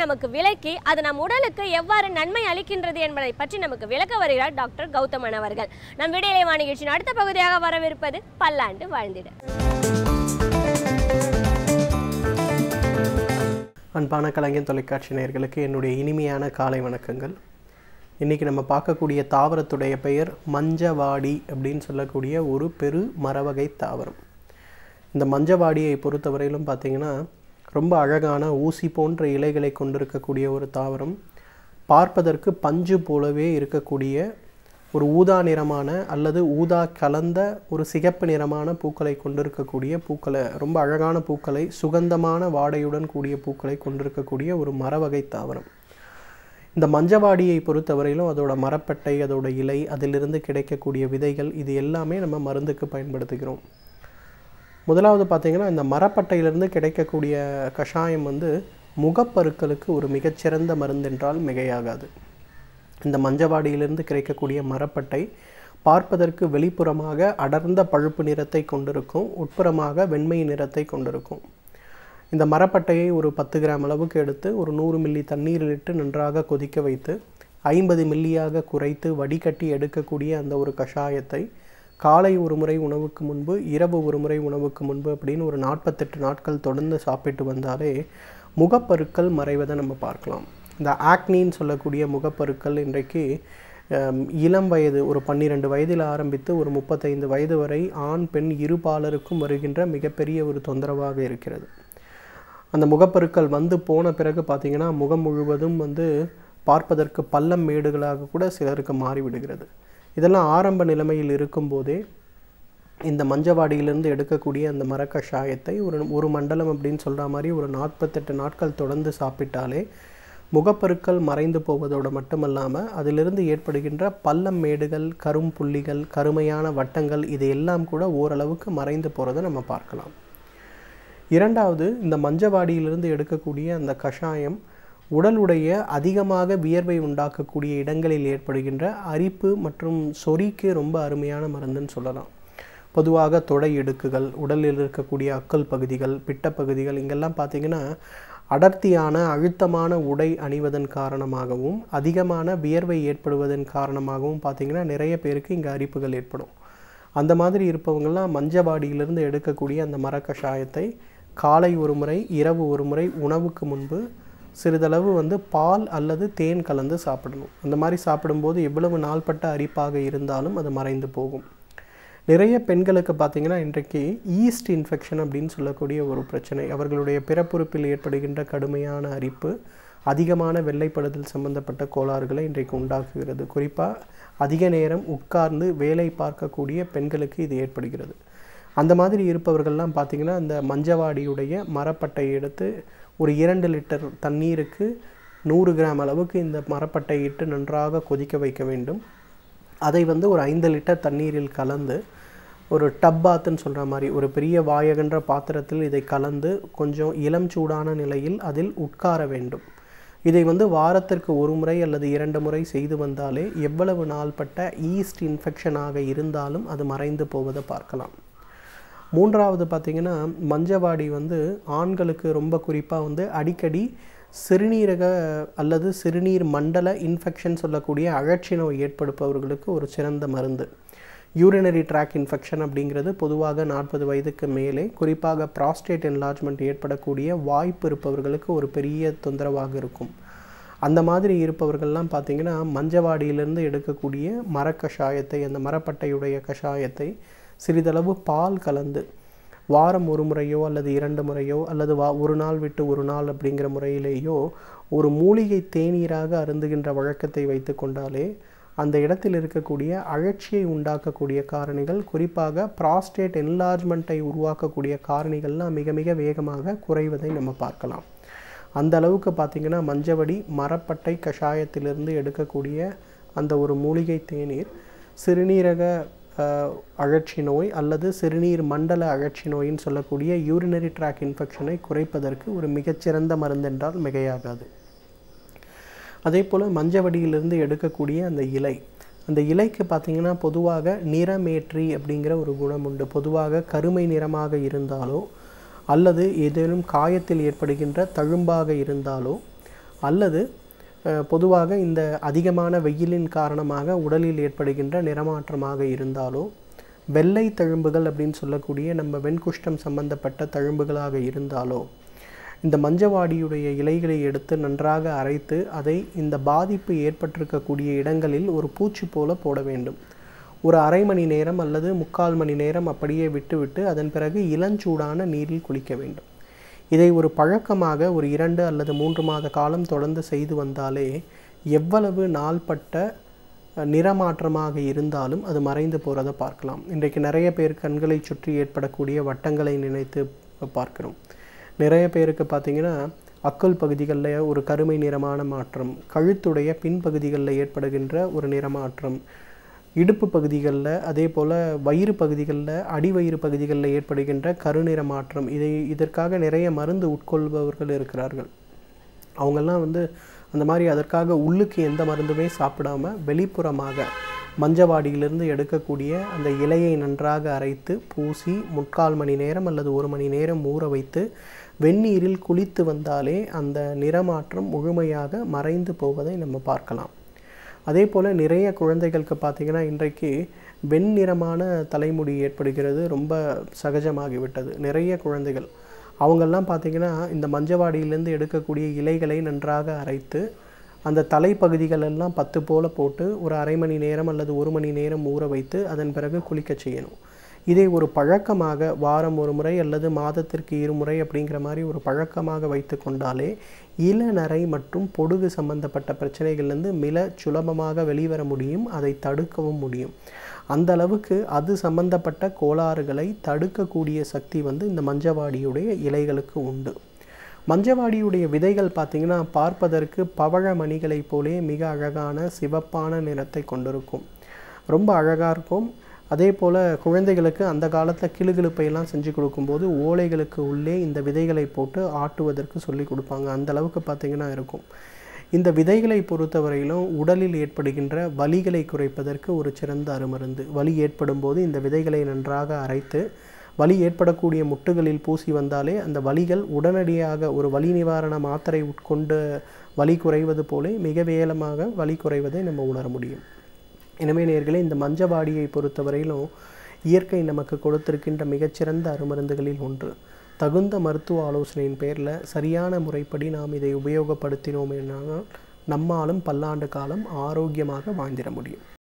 நமக்கு விளக்கி அது நம் உடலுக்கு எவ்வாறு நன்மை அளிக்கின்றது என்பதை பற்றி நமக்கு விளக்க வருகிறார் டாக்டர் கௌதமன் அவர்கள். நம் விடியலை வா நிகழ்ச்சியின் அடுத்த பகுதியாக வரவிருப்பது பல்லாண்டு வாழ்ந்திட. அன்பான கலைஞர் தொலைக்காட்சி நேயர்களுக்கு என்னுடைய இனிமையான காலை வணக்கங்கள். இன்றைக்கி நம்ம பார்க்கக்கூடிய தாவரத்துடைய பெயர் மஞ்சவாடி அப்படின்னு சொல்லக்கூடிய ஒரு பெரு மரவகை தாவரம். இந்த மஞ்சவாடியை பொறுத்தவரையிலும் பார்த்திங்கன்னா ரொம்ப அழகான ஊசி போன்ற இலைகளை கொண்டிருக்கக்கூடிய ஒரு தாவரம். பார்ப்பதற்கு பஞ்சு போலவே இருக்கக்கூடிய ஒரு ஊதா நிறமான அல்லது ஊதா கலந்த ஒரு சிகப்பு நிறமான பூக்களை கொண்டிருக்கக்கூடிய ரொம்ப அழகான பூக்களை, சுகந்தமான வாடையுடன் கூடிய பூக்களை கொண்டிருக்கக்கூடிய ஒரு மரவகை தாவரம். இந்த மஞ்சவாடியை பொறுத்தவரையிலும் அதோட மரப்பட்டை, அதோட இலை, அதிலிருந்து கிடைக்கக்கூடிய விதைகள், இது எல்லாமே நம்ம மருந்துக்கு பயன்படுத்துகிறோம். முதலாவது பார்த்திங்கன்னா இந்த மரப்பட்டையிலிருந்து கிடைக்கக்கூடிய கஷாயம் முகப்பருக்களுக்கு ஒரு மிகச்சிறந்த மருந்தென்றால் மிகையாகாது. இந்த மஞ்சவாடியிலிருந்து கிடைக்கக்கூடிய மரப்பட்டை பார்ப்பதற்கு வெளிப்புறமாக அடர்ந்த பழுப்பு நிறத்தை கொண்டிருக்கும், உட்புறமாக வெண்மை நிறத்தை கொண்டிருக்கும். இந்த மரப்பட்டையை ஒரு 10 கிராம் அளவுக்கு எடுத்து ஒரு 100 மில்லி தண்ணீரில் இட்டு நன்றாக கொதிக்க வைத்து 50 மில்லியாக குறைத்து வடிகட்டி எடுக்கக்கூடிய அந்த ஒரு கஷாயத்தை காலை ஒரு முறை உணவுக்கு முன்பு, இரவு ஒரு முறை உணவுக்கு முன்பு அப்படின்னு ஒரு 48 நாட்கள் தொடர்ந்து சாப்பிட்டு வந்தாலே முகப்பருக்கள் மறைவதை நம்ம பார்க்கலாம். இந்த ஆக்னின்னு சொல்லக்கூடிய முகப்பருக்கள் இன்றைக்கு இளம் வயது, ஒரு 12 வயதில் ஆரம்பித்து ஒரு 35 வயது வரை ஆண் பெண் இருபாலருக்கும் வருகின்ற மிகப்பெரிய ஒரு தொந்தரவாக இருக்கிறது. அந்த முகப்பருக்கள் போன பிறகு பார்த்திங்கன்னா முகம் முழுவதும் பார்ப்பதற்கு பள்ளம் மேடுகளாக கூட சிலருக்கு மாறிவிடுகிறது. இதெல்லாம் ஆரம்ப நிலைமையில் இருக்கும்போதே இந்த மஞ்சவாடியிலிருந்து எடுக்கக்கூடிய அந்த மரக்கஷாயத்தை ஒரு மண்டலம் அப்படின்னு சொல்கிற மாதிரி ஒரு 48 நாட்கள் தொடர்ந்து சாப்பிட்டாலே முகப்பருக்கள் மறைந்து போவதோடு மட்டுமல்லாமல் அதிலிருந்து ஏற்படுகின்ற பள்ளம் மேடுகள், கரும் புள்ளிகள், கருமையான வட்டங்கள், இது எல்லாம் கூட ஓரளவுக்கு மறைந்து போகிறத நம்ம பார்க்கலாம். இரண்டாவது, இந்த மஞ்சவாடியிலிருந்து எடுக்கக்கூடிய அந்த கஷாயம் உடலுடைய அதிகமாக வியர்வை உண்டாக்கக்கூடிய இடங்களில் ஏற்படுகின்ற அரிப்பு மற்றும் சொறிக்கு ரொம்ப அருமையான மருந்துன்னு சொல்லலாம். பொதுவாக தொடை இடுக்குகள், உடலில் இருக்கக்கூடிய அக்கல் பகுதிகள், பிட்டப்பகுதிகள், இங்கெல்லாம் பார்த்திங்கன்னா அடர்த்தியான அழுத்தமான உடை அணிவதன் காரணமாகவும் அதிகமான வியர்வை ஏற்படுவதன் காரணமாகவும் பார்த்திங்கன்னா நிறைய பேருக்கு இங்கே அரிப்புகள் ஏற்படும். அந்த மாதிரி இருப்பவங்கள்லாம் மஞ்சவாடியிலிருந்து எடுக்கக்கூடிய அந்த மரக்கஷாயத்தை காலை ஒரு முறை, இரவு ஒரு முறை உணவுக்கு முன்பு சிறிதளவு பால் அல்லது தேன் கலந்து சாப்பிடணும். அந்த மாதிரி சாப்பிடும்போது எவ்வளவு நாள்பட்ட அரிப்பாக இருந்தாலும் அது மறைந்து போகும். நிறைய பெண்களுக்கு பார்த்திங்கன்னா இன்றைக்கு ஈஸ்ட் இன்ஃபெக்ஷன் அப்படின்னு சொல்லக்கூடிய ஒரு பிரச்சனை, அவர்களுடைய பிறப்புறுப்பில் ஏற்படுகின்ற கடுமையான அரிப்பு அதிகமான வெள்ளைப்படுதல் சம்பந்தப்பட்ட கோளாறுகளை இன்றைக்கு உண்டாக்குகிறது. குறிப்பாக அதிக நேரம் உட்கார்ந்து வேலை பார்க்கக்கூடிய பெண்களுக்கு இது ஏற்படுகிறது. அந்த மாதிரி இருப்பவர்கள்லாம் பார்த்திங்கன்னா இந்த மஞ்சவாடியுடைய மரப்பட்டையை எடுத்து ஒரு 2 லிட்டர் தண்ணீருக்கு 100 கிராம் அளவுக்கு இந்த மரப்பட்டையை இட்டு நன்றாக கொதிக்க வைக்க வேண்டும். அதை ஒரு 5 லிட்டர் தண்ணீரில் கலந்து ஒரு டப்பாத்துன்னு சொல்கிற மாதிரி ஒரு பெரிய வாயகன்ற பாத்திரத்தில் இதை கலந்து கொஞ்சம் இளம் சூடான நிலையில் அதில் உட்கார வேண்டும். இதை வாரத்திற்கு ஒரு முறை அல்லது 2 முறை செய்து வந்தாலே எவ்வளவு நாள்பட்ட ஈஸ்ட் இன்ஃபெக்ஷனாக இருந்தாலும் அது மறைந்து போவதை பார்க்கலாம். மூன்றாவது பார்த்திங்கன்னா மஞ்சவாடி ஆண்களுக்கு ரொம்ப குறிப்பாக அடிக்கடி சிறுநீரக அல்லது சிறுநீர் மண்டல இன்ஃபெக்ஷன் சொல்லக்கூடிய அழற்சி நோய் ஏற்படுப்பவர்களுக்கு ஒரு சிறந்த மருந்து. யூரினரி ட்ராக் இன்ஃபெக்ஷன் அப்படிங்கிறது பொதுவாக 40 வயதுக்கு மேலே குறிப்பாக ப்ராஸ்டேட் என்லார்ஜ்மெண்ட் ஏற்படக்கூடிய வாய்ப்பு இருப்பவர்களுக்கு ஒரு பெரிய தொந்தரவாக இருக்கும். அந்த மாதிரி இருப்பவர்கள்லாம் பார்த்திங்கன்னா மஞ்சவாடியிலிருந்து எடுக்கக்கூடிய மரக்கஷாயத்தை, அந்த மரப்பட்டையுடைய கஷாயத்தை சிறிதளவு பால் கலந்து வாரம் ஒரு முறையோ அல்லது 2 முறையோ அல்லது ஒரு நாள் விட்டு ஒரு நாள் அப்படிங்கிற முறையிலேயோ ஒரு மூலிகை தேநீராக அருந்துகின்ற வழக்கத்தை வைத்து கொண்டாலே அந்த இடத்தில் இருக்கக்கூடிய அழற்சியை உண்டாக்கக்கூடிய காரணிகள், குறிப்பாக ப்ராஸ்டேட் என்லார்ஜ்மெண்ட்டை உருவாக்கக்கூடிய காரணிகள்லாம் மிக மிக வேகமாக குறைவதை நம்ம பார்க்கலாம். அந்த அளவுக்கு பார்த்திங்கன்னா மஞ்சவடி மரப்பட்டை கஷாயத்திலிருந்து எடுக்கக்கூடிய அந்த ஒரு மூலிகை தேநீர் சிறுநீரக அழற்சி நோய் அல்லது சிறுநீர் மண்டல அழற்சி நோயின்னு சொல்லக்கூடிய யூரினரி ட்ராக் இன்ஃபெக்ஷனை குறைப்பதற்கு ஒரு மிகச்சிறந்த மருந்தென்றால் மிகையாகாது. அதே போல் மஞ்சவடியிலிருந்து எடுக்கக்கூடிய அந்த இலைக்கு பார்த்திங்கன்னா பொதுவாக நிறமேற்றி அப்படிங்கிற ஒரு குணம் உண்டு. பொதுவாக கருமை நிறமாக இருந்தாலோ அல்லது ஏதேனும் காயத்தில் ஏற்படுகின்ற தழும்பாக இருந்தாலோ அல்லது பொதுவாக இந்த அதிகமான வெயிலின் காரணமாக உடலில் ஏற்படுகின்ற நிறமாற்றமாக இருந்தாலோ, வெள்ளை தழும்புகள் அப்படின்னு சொல்லக்கூடிய நம்ம வெண்குஷ்டம் சம்பந்தப்பட்ட தழும்புகளாக இருந்தாலோ, இந்த மஞ்சவாடியுடைய இலைகளை எடுத்து நன்றாக அரைத்து அதை இந்த பாதிப்பு ஏற்பட்டிருக்கக்கூடிய இடங்களில் ஒரு பூச்சி போல போட வேண்டும். ஒரு அரை மணி நேரம் அல்லது 3/4 மணி நேரம் அப்படியே விட்டுவிட்டு அதன் பிறகு இளஞ்சூடான நீரில் குளிக்க வேண்டும். இதை ஒரு பழக்கமாக ஒரு 2 அல்லது 3 மாத காலம் தொடர்ந்து செய்து வந்தாலே எவ்வளவு நாள்பட்ட நிறமாற்றமாக இருந்தாலும் அது மறைந்து போகிறத பார்க்கலாம். இன்றைக்கு நிறைய பேர் கண்களை சுற்றி ஏற்படக்கூடிய வட்டங்களை நினைத்து பார்க்கிறோம். நிறைய பேருக்கு பார்த்திங்கன்னா அக்குள் பகுதிகளில் ஒரு கருமை நிறமான மாற்றம், கழுத்துடைய பின்பகுதிகளில் ஏற்படுகின்ற ஒரு நிறமாற்றம், இடுப்பு பகுதிகளில், அதே போல் வயிறு பகுதிகளில், அடிவயிறு பகுதிகளில் ஏற்படுகின்ற கருநிற மாற்றம், இதற்காக நிறைய மருந்து உட்கொள்பவர்கள் இருக்கிறார்கள். அவங்கெல்லாம் அந்த மாதிரி அதற்காக உள்ளுக்கு எந்த மருந்துமே சாப்பிடாமல் வெளிப்புறமாக மஞ்சவாடியிலிருந்து எடுக்கக்கூடிய அந்த இலையை நன்றாக அரைத்து பூசி 3/4 மணி நேரம் அல்லது 1 மணி நேரம் ஊற வைத்து வெந்நீரில் குளித்து வந்தாலே அந்த நிறமாற்றம் முழுமையாக மறைந்து போவதை நம்ம பார்க்கலாம். அதே போல் நிறைய குழந்தைகளுக்கு பார்த்திங்கன்னா இன்றைக்கு வெண்ணிறமான தலைமுடி ஏற்படுகிறது, ரொம்ப சகஜமாகிவிட்டது. நிறைய குழந்தைகள் அவங்கெல்லாம் பார்த்திங்கன்னா இந்த மஞ்சவாடியிலேருந்து எடுக்கக்கூடிய இலைகளை நன்றாக அரைத்து அந்த தலைப்பகுதிகளெல்லாம் 10 போல போட்டு ஒரு அரை மணி நேரம் அல்லது 1 மணி நேரம் ஊற வைத்து அதன் பிறகு குளிக்க செய்யணும். இதை ஒரு பழக்கமாக வாரம் 1 முறை அல்லது மாதத்திற்கு 2 முறை அப்படிங்கிற மாதிரி ஒரு பழக்கமாக வைத்து கொண்டாலே இளநரை மற்றும் பொடுகு சம்பந்தப்பட்ட பிரச்சனைகள்லேருந்து மிக சுலபமாக வெளிவர முடியும், அதை தடுக்கவும் முடியும். அந்த அளவுக்கு அது சம்பந்தப்பட்ட கோளாறுகளை தடுக்கக்கூடிய சக்தி இந்த மஞ்சவாடியுடைய இலைகளுக்கு உண்டு. மஞ்சவாடியுடைய விதைகள் பார்த்திங்கன்னா பார்ப்பதற்கு பவழ மணிகளைப் போலே மிக அழகான சிவப்பான நிறத்தை கொண்டிருக்கும், ரொம்ப அழகாக இருக்கும். அதே போல் குழந்தைகளுக்கு அந்த காலத்தில் கிளுகிழுப்பையெல்லாம் செஞ்சு கொடுக்கும்போது ஓலைகளுக்கு உள்ளே இந்த விதைகளை போட்டு ஆட்டுவதற்கு சொல்லி கொடுப்பாங்க. அந்த அளவுக்கு பார்த்திங்கன்னா இருக்கும். இந்த விதைகளை பொறுத்தவரையிலும் உடலில் ஏற்படுகின்ற வலிகளை குறைப்பதற்கு ஒரு சிறந்த அருமருந்து. வலி ஏற்படும் போது இந்த விதைகளை நன்றாக அரைத்து வலி ஏற்படக்கூடிய முட்டுகளில் பூசி வந்தாலே அந்த வலிகள் உடனடியாக ஒரு வலி நிவாரண மாத்திரை உட்கொண்டு வலி குறைவது போலே மிக வேகமாக வலி குறைவதை நம்ம உணர முடியும். எனவே நேயர்களே, இந்த மஞ்சவாடியை பொறுத்தவரையிலும் இயற்கை நமக்கு கொடுத்திருக்கின்ற மிகச்சிறந்த அருமருந்துகளில் ஒன்று. தகுந்த மருத்துவ ஆலோசனையின் பேரில் சரியான முறைப்படி நாம் இதை உபயோகப்படுத்தினோம் என்றால் நம்மாலும் பல்லாண்டு காலம் ஆரோக்கியமாக வாழ்ந்திட முடியும்.